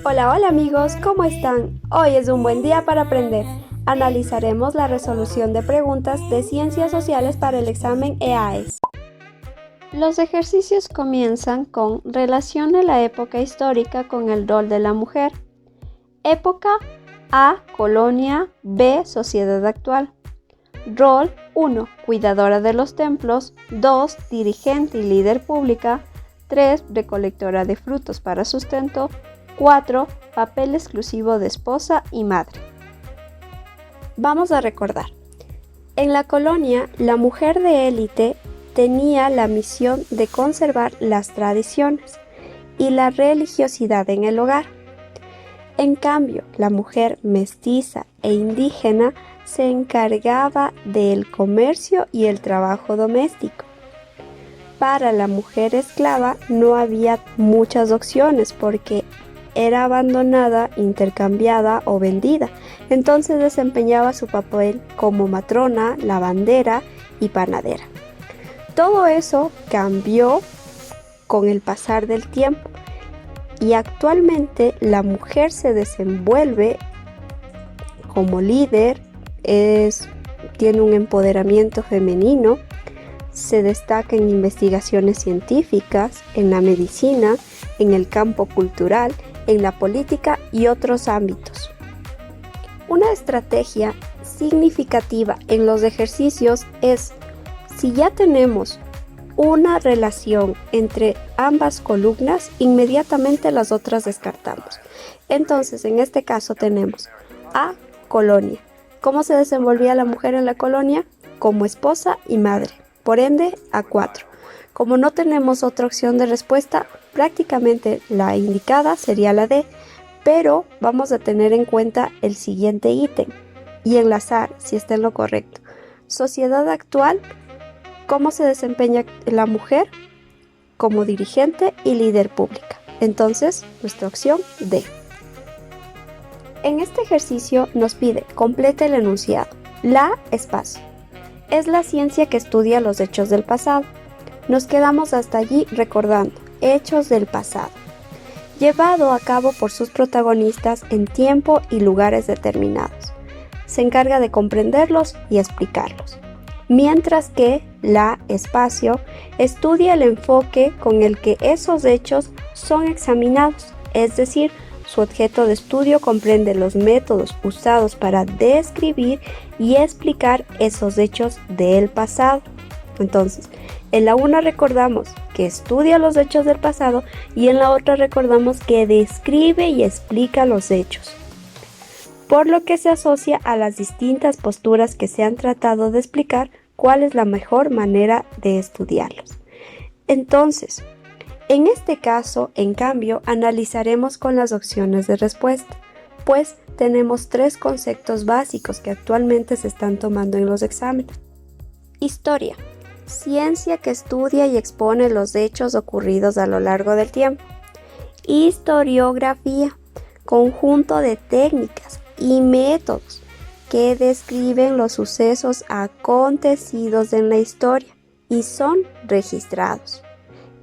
Hola, hola amigos, ¿cómo están? Hoy es un buen día para aprender. Analizaremos la resolución de preguntas de ciencias sociales para el examen EAES. Los ejercicios comienzan con relaciona la época histórica con el rol de la mujer. Época A, colonia, B, sociedad actual. Rol 1, cuidadora de los templos, 2, dirigente y líder pública, 3, recolectora de frutos para sustento, 4, papel exclusivo de esposa y madre. Vamos a recordar. En la colonia, la mujer de élite tenía la misión de conservar las tradiciones y la religiosidad en el hogar. En cambio, la mujer mestiza e indígena se encargaba del comercio y el trabajo doméstico. Para la mujer esclava no había muchas opciones porque era abandonada, intercambiada o vendida. Entonces desempeñaba su papel como matrona, lavandera y panadera. Todo eso cambió con el pasar del tiempo y actualmente la mujer se desenvuelve como líder, tiene un empoderamiento femenino, se destaca en investigaciones científicas, en la medicina, en el campo cultural, en la política y otros ámbitos. Una estrategia significativa en los ejercicios es, si ya tenemos una relación entre ambas columnas, inmediatamente las otras descartamos. Entonces, en este caso tenemos A, colonia. ¿Cómo se desenvolvía la mujer en la colonia? Como esposa y madre. Por ende, A4. Como no tenemos otra opción de respuesta, prácticamente la indicada sería la D, pero vamos a tener en cuenta el siguiente ítem y enlazar si está en lo correcto. Sociedad actual, ¿cómo se desempeña la mujer? Como dirigente y líder pública. Entonces, nuestra opción D. En este ejercicio nos pide, completa el enunciado. La espacio. Es la ciencia que estudia los hechos del pasado. Nos quedamos hasta allí recordando, hechos del pasado, llevado a cabo por sus protagonistas en tiempo y lugares determinados. Se encarga de comprenderlos y explicarlos. Mientras que la espacio estudia el enfoque con el que esos hechos son examinados, es decir, su objeto de estudio comprende los métodos usados para describir y explicar esos hechos del pasado. Entonces, en la una recordamos que estudia los hechos del pasado y en la otra recordamos que describe y explica los hechos, por lo que se asocia a las distintas posturas que se han tratado de explicar cuál es la mejor manera de estudiarlos. Entonces, en este caso, en cambio, analizaremos con las opciones de respuesta, pues tenemos tres conceptos básicos que actualmente se están tomando en los exámenes. Historia. Ciencia que estudia y expone los hechos ocurridos a lo largo del tiempo. Historiografía. Conjunto de técnicas y métodos que describen los sucesos acontecidos en la historia y son registrados.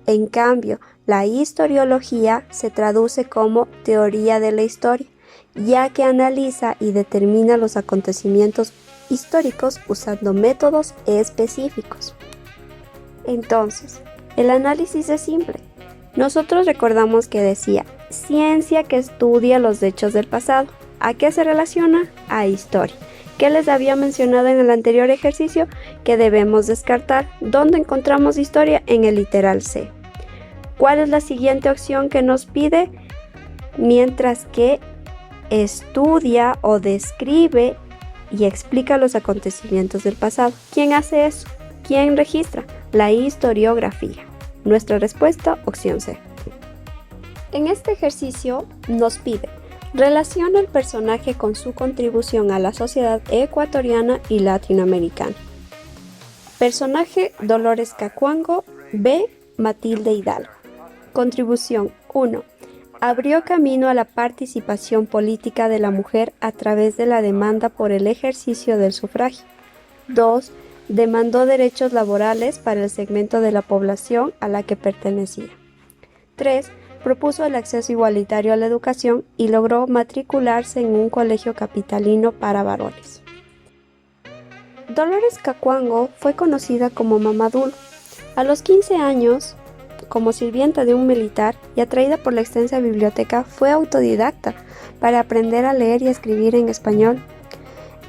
En cambio, la historiología se traduce como teoría de la historia, ya que analiza y determina los acontecimientos históricos usando métodos específicos. Entonces, el análisis es simple. Nosotros recordamos que decía, ciencia que estudia los hechos del pasado. ¿A qué se relaciona? A historia. ¿Qué les había mencionado en el anterior ejercicio? Que debemos descartar. ¿Dónde encontramos historia? En el literal C. ¿Cuál es la siguiente opción que nos pide? Mientras que estudia o describe y explica los acontecimientos del pasado. ¿Quién hace eso? ¿Quién registra? La historiografía. Nuestra respuesta, opción C. En este ejercicio nos pide, relaciona el personaje con su contribución a la sociedad ecuatoriana y latinoamericana. Personaje Dolores Cacuango, B. Matilde Hidalgo. Contribución 1. Abrió camino a la participación política de la mujer a través de la demanda por el ejercicio del sufragio. 2. Demandó derechos laborales para el segmento de la población a la que pertenecía. 3. propuso el acceso igualitario a la educación y logró matricularse en un colegio capitalino para varones. Dolores Cacuango fue conocida como Mamadul. A los 15 años, como sirvienta de un militar y atraída por la extensa biblioteca, fue autodidacta para aprender a leer y escribir en español.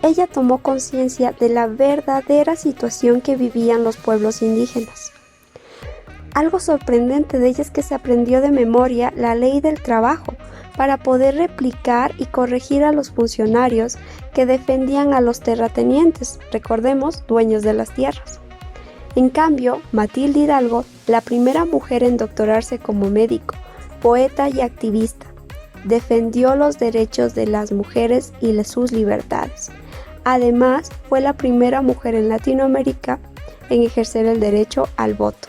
Ella tomó conciencia de la verdadera situación que vivían los pueblos indígenas. Algo sorprendente de ella es que se aprendió de memoria la ley del trabajo para poder replicar y corregir a los funcionarios que defendían a los terratenientes, recordemos, dueños de las tierras. En cambio, Matilde Hidalgo, la primera mujer en doctorarse como médico, poeta y activista, defendió los derechos de las mujeres y sus libertades. Además, fue la primera mujer en Latinoamérica en ejercer el derecho al voto.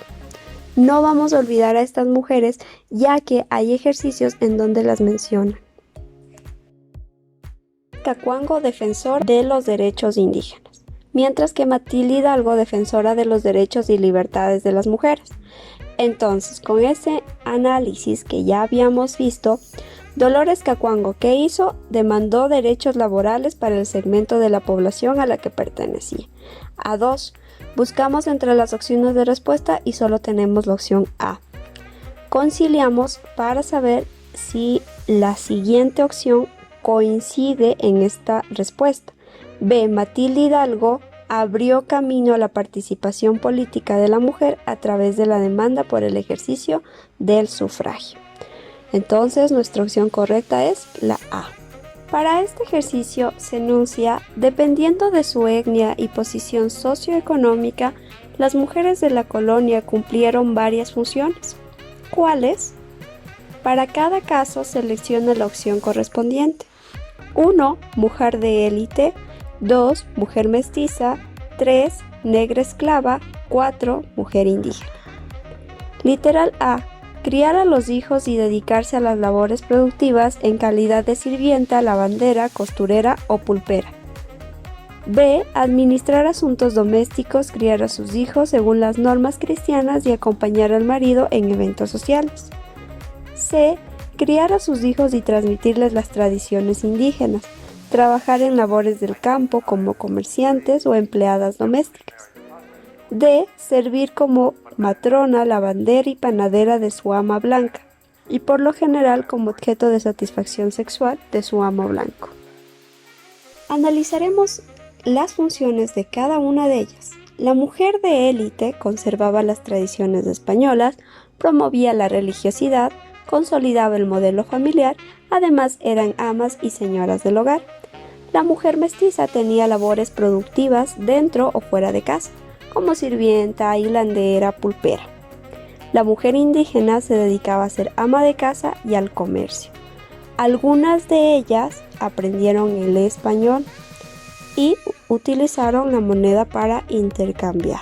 No vamos a olvidar a estas mujeres, ya que hay ejercicios en donde las mencionan. Cacuango, defensor de los derechos indígenas, mientras que Matilde Hidalgo, defensora de los derechos y libertades de las mujeres. Entonces, con ese análisis que ya habíamos visto, Dolores Cacuango, ¿qué hizo? Demandó derechos laborales para el segmento de la población a la que pertenecía. A 2. Buscamos entre las opciones de respuesta y solo tenemos la opción A. Conciliamos para saber si la siguiente opción coincide en esta respuesta. B. Matilde Hidalgo abrió camino a la participación política de la mujer a través de la demanda por el ejercicio del sufragio. Entonces, nuestra opción correcta es la A. Para este ejercicio se enuncia, dependiendo de su etnia y posición socioeconómica, las mujeres de la colonia cumplieron varias funciones. ¿Cuáles? Para cada caso selecciona la opción correspondiente. 1. Mujer de élite. 2. Mujer mestiza. 3. Negra esclava. 4. Mujer indígena. Literal A. Criar a los hijos y dedicarse a las labores productivas en calidad de sirvienta, lavandera, costurera o pulpera. B. Administrar asuntos domésticos, criar a sus hijos según las normas cristianas y acompañar al marido en eventos sociales. C. Criar a sus hijos y transmitirles las tradiciones indígenas, trabajar en labores del campo como comerciantes o empleadas domésticas. D. Servir como matrona, lavandera y panadera de su ama blanca, y por lo general como objeto de satisfacción sexual de su amo blanco. Analizaremos las funciones de cada una de ellas. La mujer de élite conservaba las tradiciones españolas, promovía la religiosidad, consolidaba el modelo familiar, además eran amas y señoras del hogar. La mujer mestiza tenía labores productivas dentro o fuera de casa, como sirvienta, hilandera, pulpera. La mujer indígena se dedicaba a ser ama de casa y al comercio. Algunas de ellas aprendieron el español y utilizaron la moneda para intercambiar.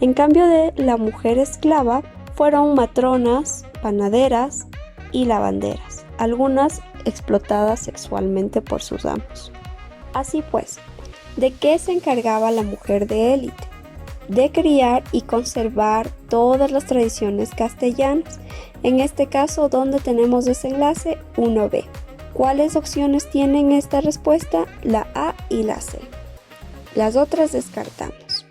En cambio de la mujer esclava, fueron matronas, panaderas y lavanderas, algunas explotadas sexualmente por sus amos. Así pues, ¿de qué se encargaba la mujer de élite? De criar y conservar todas las tradiciones castellanas. En este caso, ¿dónde tenemos desenlace? 1B. ¿Cuáles opciones tienen esta respuesta? La A y la C. Las otras descartamos.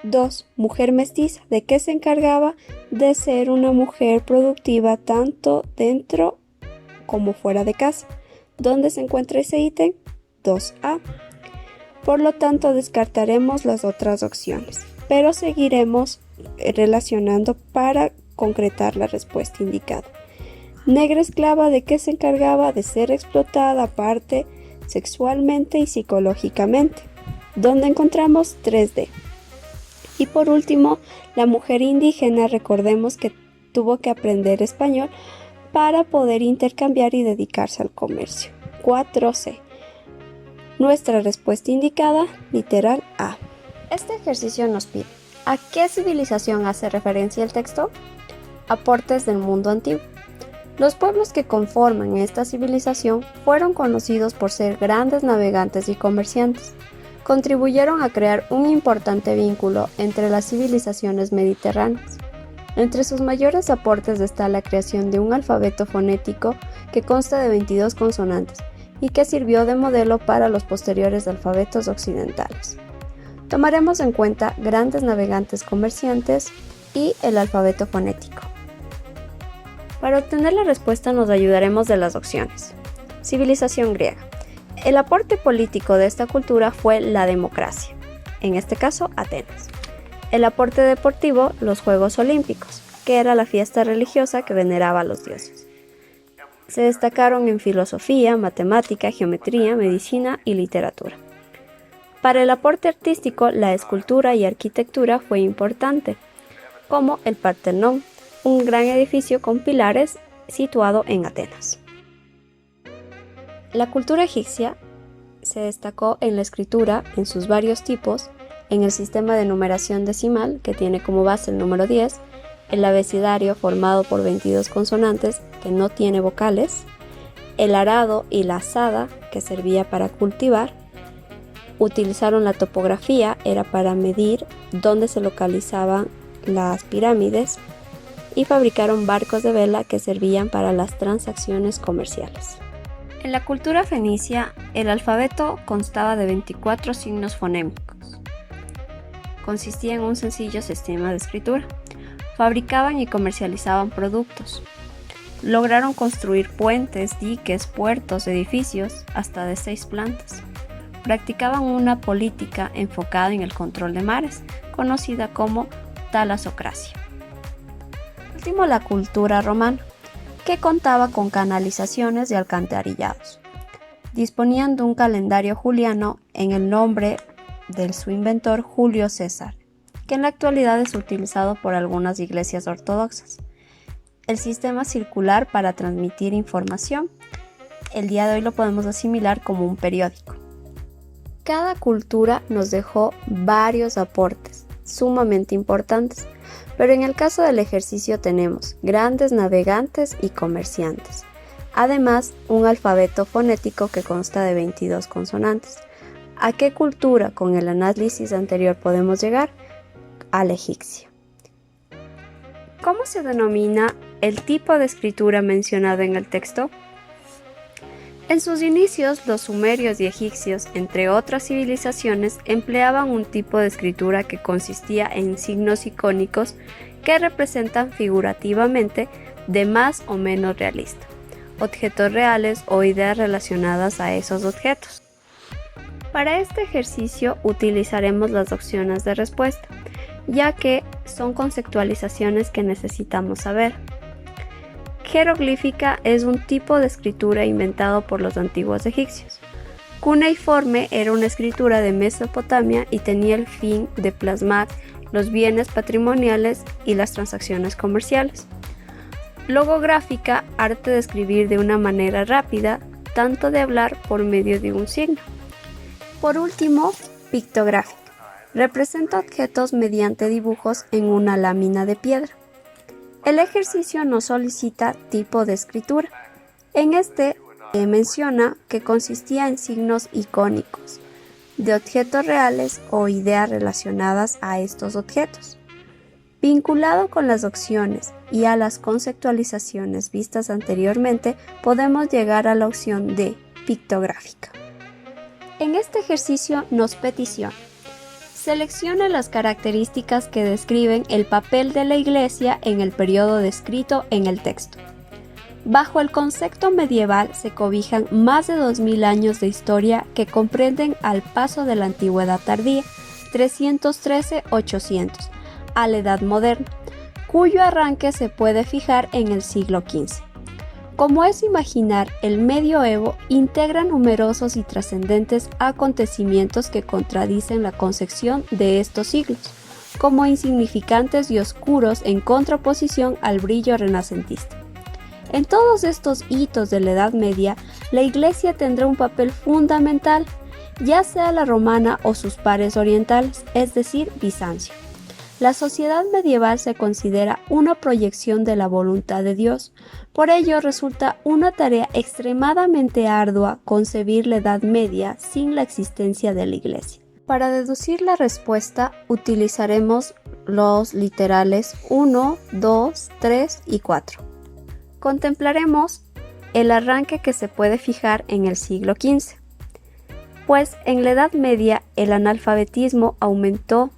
2. Mujer mestiza. ¿De qué se encargaba? De ser una mujer productiva tanto dentro como fuera de casa. ¿Dónde se encuentra ese ítem? 2A. Por lo tanto, descartaremos las otras opciones, pero seguiremos relacionando para concretar la respuesta indicada. Negra esclava, ¿de qué se encargaba? De ser explotada aparte sexualmente y psicológicamente. ¿Dónde encontramos? 3D. Y por último, la mujer indígena, recordemos que tuvo que aprender español para poder intercambiar y dedicarse al comercio. 4C. Nuestra respuesta indicada, literal A. Este ejercicio nos pide, ¿a qué civilización hace referencia el texto? Aportes del mundo antiguo. Los pueblos que conforman esta civilización fueron conocidos por ser grandes navegantes y comerciantes. Contribuyeron a crear un importante vínculo entre las civilizaciones mediterráneas. Entre sus mayores aportes está la creación de un alfabeto fonético que consta de 22 consonantes y que sirvió de modelo para los posteriores alfabetos occidentales. Tomaremos en cuenta grandes navegantes comerciantes y el alfabeto fonético. Para obtener la respuesta nos ayudaremos de las opciones. Civilización griega. El aporte político de esta cultura fue la democracia, en este caso Atenas. El aporte deportivo, los Juegos Olímpicos, que era la fiesta religiosa que veneraba a los dioses. Se destacaron en filosofía, matemática, geometría, medicina y literatura. Para el aporte artístico, la escultura y arquitectura fue importante, como el Partenón, un gran edificio con pilares situado en Atenas. La cultura egipcia se destacó en la escritura, en sus varios tipos, en el sistema de numeración decimal, que tiene como base el número 10, el abecedario formado por 22 consonantes que no tiene vocales, el arado y la azada, que servía para cultivar. Utilizaron la topografía, era para medir dónde se localizaban las pirámides, y fabricaron barcos de vela que servían para las transacciones comerciales. En la cultura fenicia, el alfabeto constaba de 24 signos fonémicos. Consistía en un sencillo sistema de escritura. Fabricaban y comercializaban productos. Lograron construir puentes, diques, puertos, edificios, hasta de 6 plantas. Practicaban una política enfocada en el control de mares, conocida como talasocracia. Por último, la cultura romana, que contaba con canalizaciones y alcantarillados. Disponían de un calendario juliano en el nombre de su inventor Julio César, que en la actualidad es utilizado por algunas iglesias ortodoxas. El sistema circular para transmitir información, el día de hoy lo podemos asimilar como un periódico. Cada cultura nos dejó varios aportes sumamente importantes, pero en el caso del ejercicio tenemos grandes navegantes y comerciantes. Además, un alfabeto fonético que consta de 22 consonantes. ¿A qué cultura con el análisis anterior podemos llegar? Al egipcio. ¿Cómo se denomina el tipo de escritura mencionado en el texto? En sus inicios, los sumerios y egipcios, entre otras civilizaciones, empleaban un tipo de escritura que consistía en signos icónicos que representan figurativamente de más o menos realista, objetos reales o ideas relacionadas a esos objetos. Para este ejercicio utilizaremos las opciones de respuesta, ya que son conceptualizaciones que necesitamos saber. Jeroglífica es un tipo de escritura inventado por los antiguos egipcios. Cuneiforme era una escritura de Mesopotamia y tenía el fin de plasmar los bienes patrimoniales y las transacciones comerciales. Logográfica, arte de escribir de una manera rápida, tanto de hablar por medio de un signo. Por último, pictográfica. Representa objetos mediante dibujos en una lámina de piedra. El ejercicio nos solicita tipo de escritura. En este menciona que consistía en signos icónicos, de objetos reales o ideas relacionadas a estos objetos. Vinculado con las opciones y a las conceptualizaciones vistas anteriormente, podemos llegar a la opción de pictográfica. En este ejercicio nos peticiona: seleccione las características que describen el papel de la Iglesia en el periodo descrito en el texto. Bajo el concepto medieval se cobijan más de 2000 años de historia que comprenden al paso de la Antigüedad tardía, 313-800, a la Edad Moderna, cuyo arranque se puede fijar en el siglo XV. Como es imaginar, el medioevo integra numerosos y trascendentes acontecimientos que contradicen la concepción de estos siglos, como insignificantes y oscuros en contraposición al brillo renacentista. En todos estos hitos de la Edad Media, la Iglesia tendrá un papel fundamental, ya sea la romana o sus pares orientales, es decir, Bizancio. La sociedad medieval se considera una proyección de la voluntad de Dios, por ello resulta una tarea extremadamente ardua concebir la Edad Media sin la existencia de la Iglesia. Para deducir la respuesta utilizaremos los literales 1, 2, 3 y 4. Contemplaremos el arranque que se puede fijar en el siglo XV, pues en la Edad Media el analfabetismo aumentó,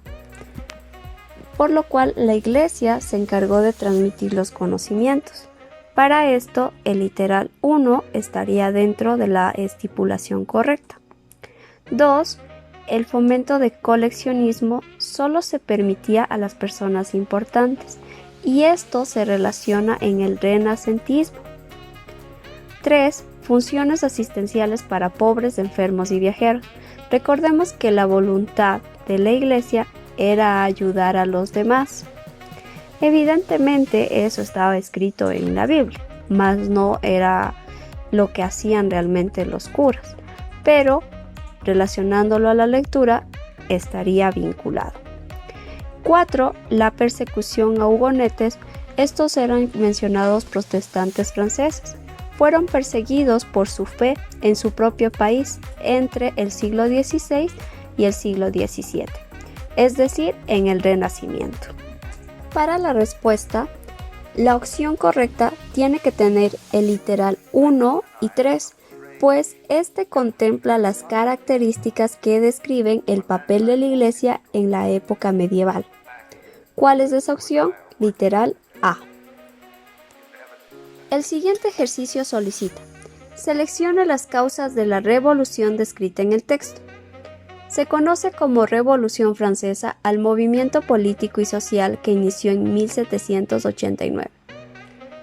por lo cual la Iglesia se encargó de transmitir los conocimientos. Para esto, el literal 1 estaría dentro de la estipulación correcta. 2. El fomento de coleccionismo solo se permitía a las personas importantes, y esto se relaciona en el renacentismo. 3. Funciones asistenciales para pobres, enfermos y viajeros. Recordemos que la voluntad de la Iglesia era ayudar a los demás. Evidentemente eso estaba escrito en la Biblia, mas no era lo que hacían realmente los curas, pero relacionándolo a la lectura estaría vinculado. 4. La persecución a hugonetes. Estos eran mencionados protestantes franceses. Fueron perseguidos por su fe en su propio país entre el siglo XVI y el siglo XVII, es decir, en el Renacimiento. Para la respuesta, la opción correcta tiene que tener el literal 1 y 3, pues este contempla las características que describen el papel de la Iglesia en la época medieval. ¿Cuál es esa opción? Literal A. El siguiente ejercicio solicita: seleccione las causas de la revolución descrita en el texto. Se conoce como Revolución Francesa al movimiento político y social que inició en 1789.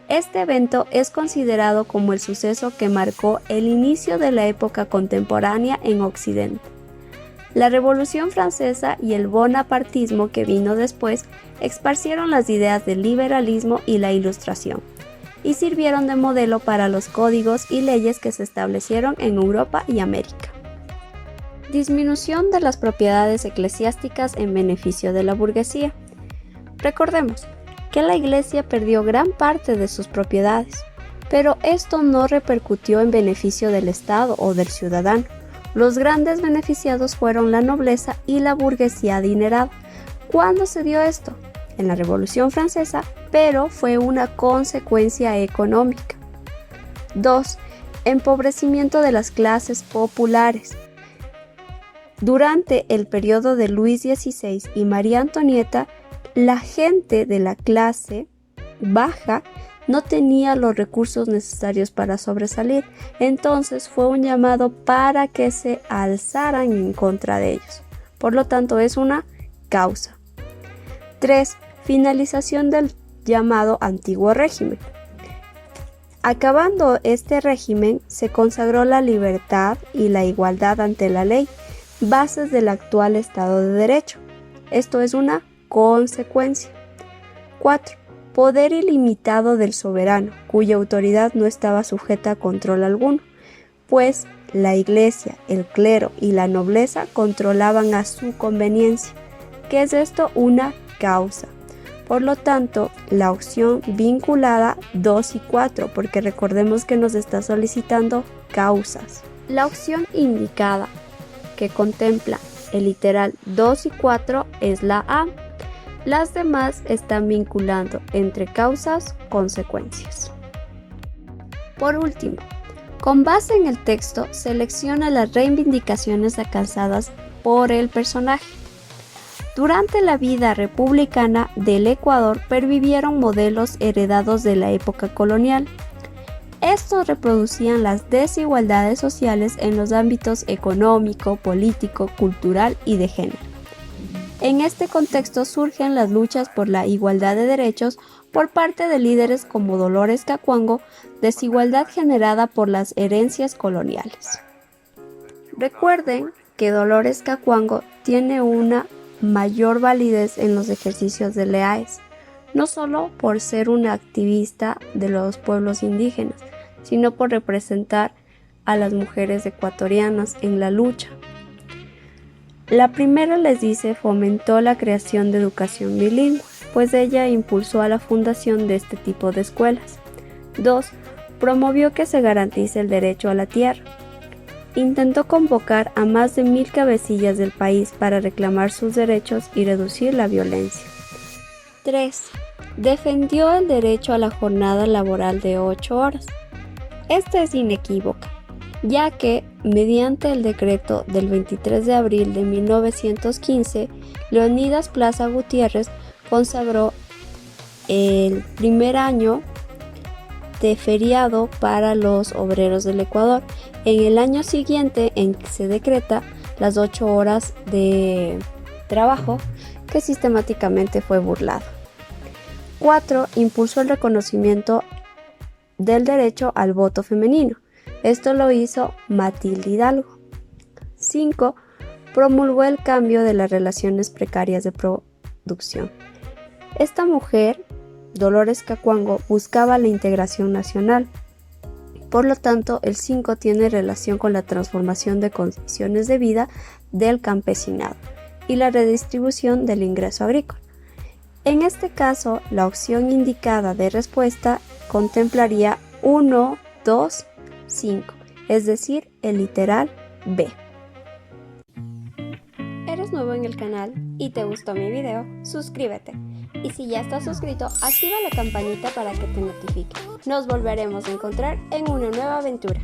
Este evento es considerado como el suceso que marcó el inicio de la época contemporánea en Occidente. La Revolución Francesa y el bonapartismo que vino después esparcieron las ideas del liberalismo y la Ilustración, y sirvieron de modelo para los códigos y leyes que se establecieron en Europa y América. Disminución de las propiedades eclesiásticas en beneficio de la burguesía. Recordemos que la Iglesia perdió gran parte de sus propiedades, pero esto no repercutió en beneficio del Estado o del ciudadano. Los grandes beneficiados fueron la nobleza y la burguesía adinerada. ¿Cuándo se dio esto? En la Revolución Francesa, pero fue una consecuencia económica. 2. Empobrecimiento de las clases populares. Durante el periodo de Luis XVI y María Antonieta, la gente de la clase baja no tenía los recursos necesarios para sobresalir, entonces fue un llamado para que se alzaran en contra de ellos. Por lo tanto, es una causa. 3. Finalización del llamado Antiguo Régimen. Acabando este régimen, se consagró la libertad y la igualdad ante la ley, bases del actual Estado de Derecho. Esto es una consecuencia. 4. Poder ilimitado del soberano, cuya autoridad no estaba sujeta a control alguno, pues la Iglesia, el clero y la nobleza controlaban a su conveniencia. ¿Qué es esto? Una causa. Por lo tanto, la opción vinculada 2 y 4, porque recordemos que nos está solicitando causas. La opción indicada, que contempla el literal 2 y 4, es la A. Las demás están vinculando entre causas, consecuencias. Por último, con base en el texto, selecciona las reivindicaciones alcanzadas por el personaje. Durante la vida republicana del Ecuador pervivieron modelos heredados de la época colonial. Estos reproducían las desigualdades sociales en los ámbitos económico, político, cultural y de género. En este contexto surgen las luchas por la igualdad de derechos por parte de líderes como Dolores Cacuango, desigualdad generada por las herencias coloniales. Recuerden que Dolores Cacuango tiene una mayor validez en los ejercicios de EAES, no solo por ser una activista de los pueblos indígenas, sino por representar a las mujeres ecuatorianas en la lucha. La primera, les dice, fomentó la creación de educación bilingüe, pues ella impulsó a la fundación de este tipo de escuelas. 2. Promovió que se garantice el derecho a la tierra. intentó convocar a más de 1000 cabecillas del país para reclamar sus derechos y reducir la violencia. 3. Defendió el derecho a la jornada laboral de 8 horas. Esta es inequívoca, ya que, mediante el decreto del 23 de abril de 1915, Leonidas Plaza Gutiérrez consagró el primer año de feriado para los obreros del Ecuador. En el año siguiente en que se decreta las 8 horas de trabajo, que sistemáticamente fue burlado. 4. Impulsó el reconocimiento del derecho al voto femenino. Esto lo hizo Matilde Hidalgo. 5. Promulgó el cambio de las relaciones precarias de producción. Esta mujer, Dolores Cacuango, buscaba la integración nacional. Por lo tanto, el 5 tiene relación con la transformación de condiciones de vida del campesinado y la redistribución del ingreso agrícola. En este caso, la opción indicada de respuesta contemplaría 1, 2, 5, es decir, el literal B. ¿Eres nuevo en el canal y te gustó mi video? Suscríbete. Y si ya estás suscrito, activa la campanita para que te notifique. Nos volveremos a encontrar en una nueva aventura.